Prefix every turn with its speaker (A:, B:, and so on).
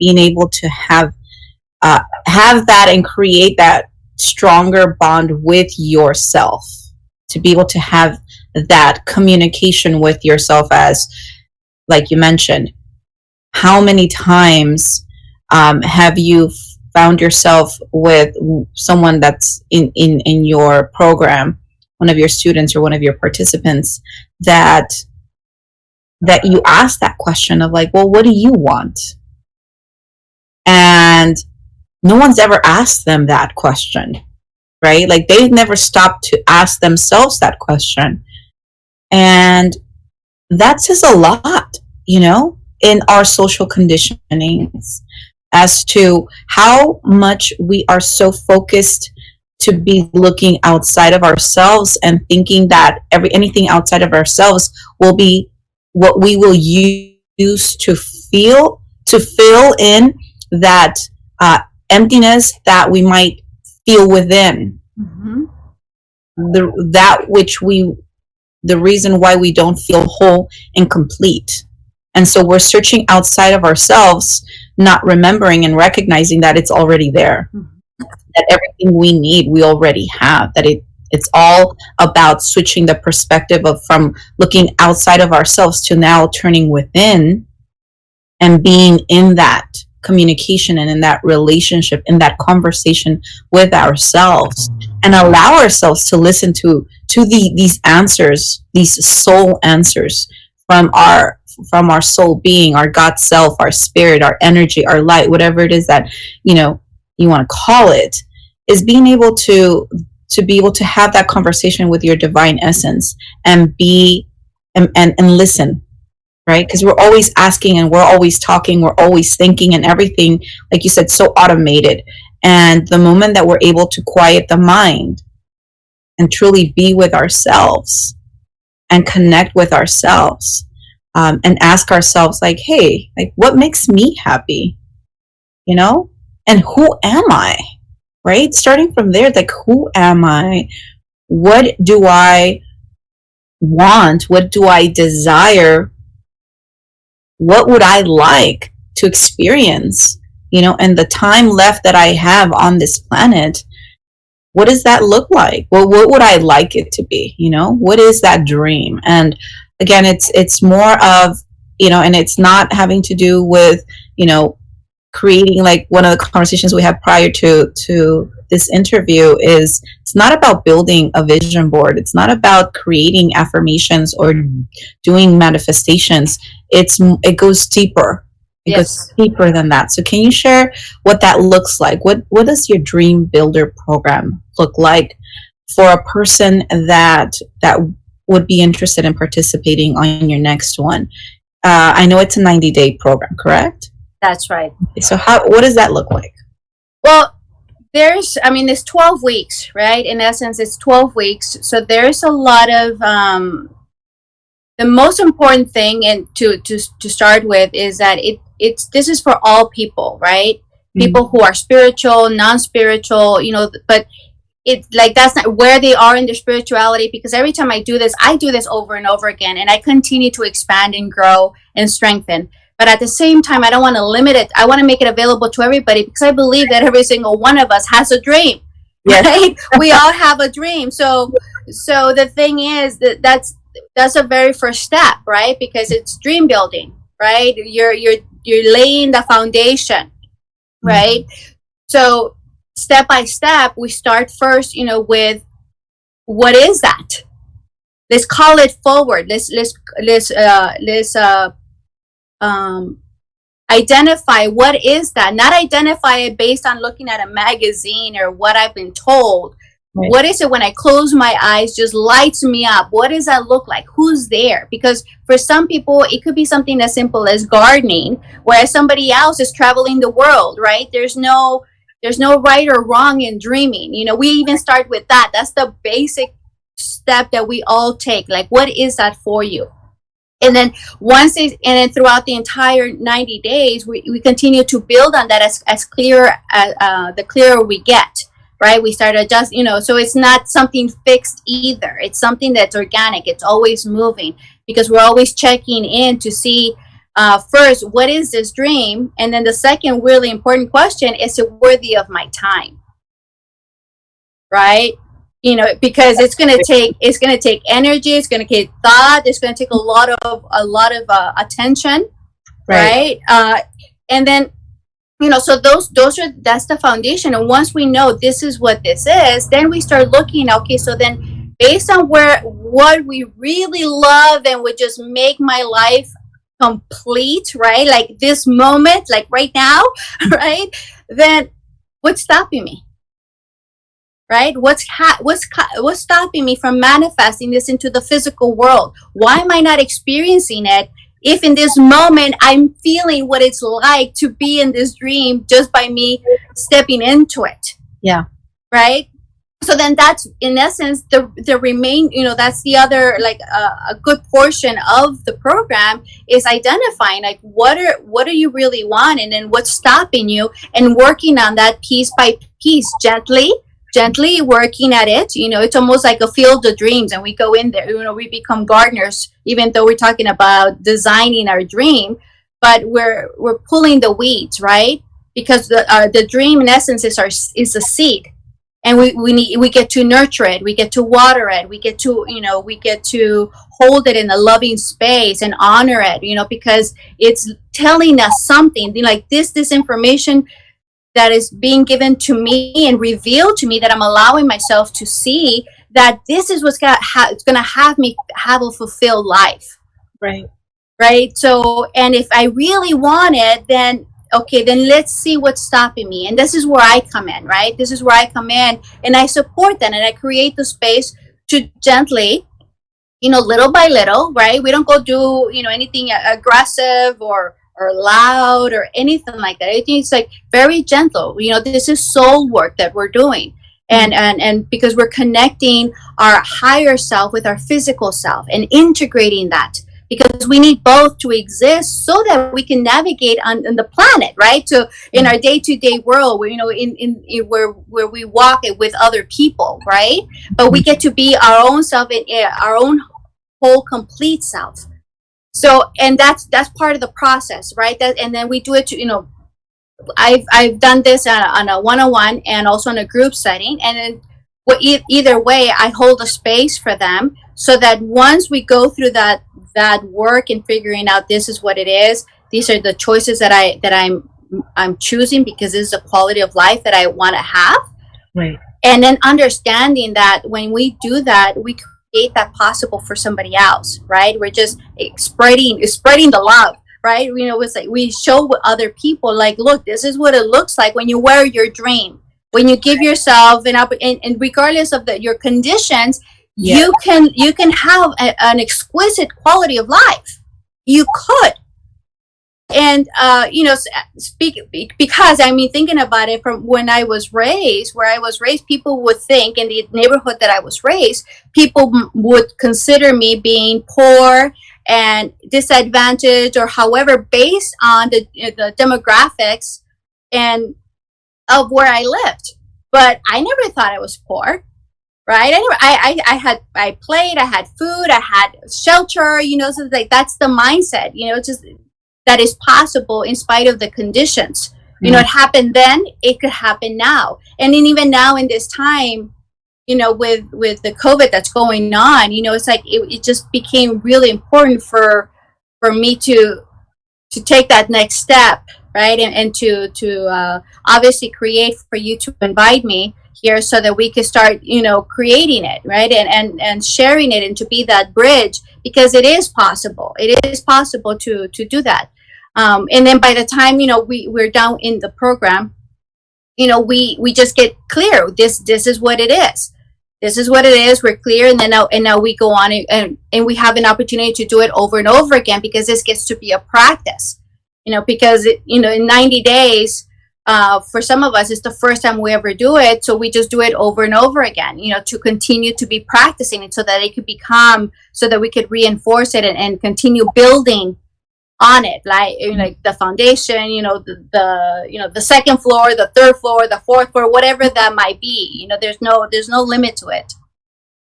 A: being able to have that and create that stronger bond with yourself, to be able to have that communication with yourself, as like you mentioned. How many times have you found yourself with someone that's in your program, one of your students or one of your participants, that you ask that question of like, well, what do you want? And no one's ever asked them that question, right? Like they never stopped to ask themselves that question. And that says a lot, in our social conditionings, as to how much we are so focused to be looking outside of ourselves and thinking that anything outside of ourselves will be what we will use to fill in that emptiness that we might feel within. Mm-hmm. The reason why we don't feel whole and complete. And so we're searching outside of ourselves, not remembering and recognizing that it's already there. Mm-hmm. That everything we need, we already have. That it's all about switching the perspective from looking outside of ourselves to now turning within and being in that communication and in that relationship, in that conversation with ourselves, and allow ourselves to listen to these answers, these soul answers from our soul being, our God self, our spirit, our energy, our light, whatever it is that you want to call it, is being able to be able to have that conversation with your divine essence and listen. Right? Because we're always asking and we're always talking, we're always thinking, and everything, like you said, so automated. And the moment that we're able to quiet the mind and truly be with ourselves and connect with ourselves, and ask ourselves, like, hey, like, what makes me happy? And who am I? Right? Starting from there, like, who am I? What do I want? What do I desire? What would I like to experience, and the time left that I have on this planet, what does that look like? Well, what would I like it to be? What is that dream? And again, it's more of, and it's not having to do with, creating, like one of the conversations we had prior to this interview is, it's not about building a vision board. It's not about creating affirmations or doing manifestations. It goes deeper. It goes deeper than that. So can you share what that looks like? What does your Dream Builder program look like for a person that would be interested in participating on your next one? I know it's a 90-day program, correct?
B: That's right.
A: So what does that look like?
B: Well, there's 12 weeks, right? In essence, it's 12 weeks. So there's a lot of, the most important thing, and to start with, is that this is for all people, right? Mm-hmm. People who are spiritual, non-spiritual, but it's like, that's not where they are in their spirituality, because every time I do this over and over again, and I continue to expand and grow and strengthen. But at the same time, I don't want to limit it. I want to make it available to everybody, because I believe that every single one of us has a dream. Yes. Right? We all have a dream. So the thing is that's a very first step, right? Because it's dream building, right? You're laying the foundation, right? Mm-hmm. So step by step, we start first, with what is that? Let's call it forward. Let's identify what is that. Not identify it based on looking at a magazine or what I've been told. Right. What is it when I close my eyes, just lights me up? What does that look like? Who's there? Because for some people, it could be something as simple as gardening, whereas somebody else is traveling the world, right? There's no right or wrong in dreaming. We even start with that. That's the basic step that we all take. Like, what is that for you? And then throughout the entire 90 days, we continue to build on that as clear, the clearer we get, right? We start adjust, so it's not something fixed either. It's something that's organic. It's always moving, because we're always checking in to see first, what is this dream? And then the second really important question, is it worthy of my time? Right? You know, because it's going to take energy, it's going to take thought, it's going to take a lot of attention, right? And then, you know, so that's the foundation. And once we know this is what this is, then we start looking, okay, so then based on what we really love and would just make my life complete, right? Like this moment, like right now, right? Then what's stopping me? Right? What's stopping me from manifesting this into the physical world? Why am I not experiencing it if in this moment I'm feeling what it's like to be in this dream just by me stepping into it?
A: Yeah.
B: Right? So then that's in essence the remain, you know, that's the other, like a good portion of the program is identifying like what are you really wanting and what's stopping you, and working on that piece by piece, gently working at it. You know, it's almost like a field of dreams, and we go in there, you know, we become gardeners, even though we're talking about designing our dream, but we're pulling the weeds, right? Because the dream in essence is a seed, and we get to nurture it, we get to water it, we get to hold it in a loving space and honor it, you know, because it's telling us something like this information that is being given to me and revealed to me, that I'm allowing myself to see, that this is what's going to have me have a fulfilled life. Right. So, and if I really want it, then okay, then let's see what's stopping me. And this is where I come in, right? This is where I come in, and I support that, and I create the space to gently, you know, little by little, right? We don't go do, you know, anything aggressive or loud or anything like that. I think it's like very gentle. You know, this is soul work that we're doing. And because we're connecting our higher self with our physical self and integrating that, because we need both to exist so that we can navigate on the planet, right? So in our day-to-day world, where, you know, in where we walk it with other people, right? But we get to be our own self, and our own whole complete self. So, and that's part of the process, right? And then we do it to, you know, I've done this on a one-on-one and also in a group setting, and then either way, I hold a space for them, so that once we go through that work and figuring out this is what it is, these are the choices that I'm choosing, because this is a quality of life that I want to have.
A: Right.
B: And then understanding that when we do that, we create that possible for somebody else, right? We're just spreading the love, right? You know, it's like we show other people, like, look, this is what it looks like when you wear your dream, when you give yourself and regardless of your conditions, you can have an exquisite quality of life. You could. And, you know, because I mean, thinking about it from when I was raised, people would think in the neighborhood that I was raised, people would consider me being poor and disadvantaged, or however, based on the demographics and of where I lived. But I never thought I was poor. Right. I played, I had food, I had shelter, you know, so like that's the mindset, you know, it's just that is possible in spite of the conditions. You know, it happened then, it could happen now. And then even now in this time, you know, with the COVID that's going on, you know, it's like it just became really important for me to take that next step, right? And to obviously create for you to invite me here, so that we could start, you know, creating it, right? And sharing it, and to be that bridge, because it is possible. It is possible to do that. And then by the time, you know, we're down in the program, you know, we just get clear. This is what it is. This is what it is. We're clear. And then now we go on and we have an opportunity to do it over and over again, because this gets to be a practice, you know, because you know, in 90 days, for some of us, it's the first time we ever do it. So we just do it over and over again, you know, to continue to be practicing it, so that it could become, so that we could reinforce it and continue building on it, like, you know, like the foundation, you know, the second floor, the third floor, the fourth floor, whatever that might be, you know, there's no limit to it.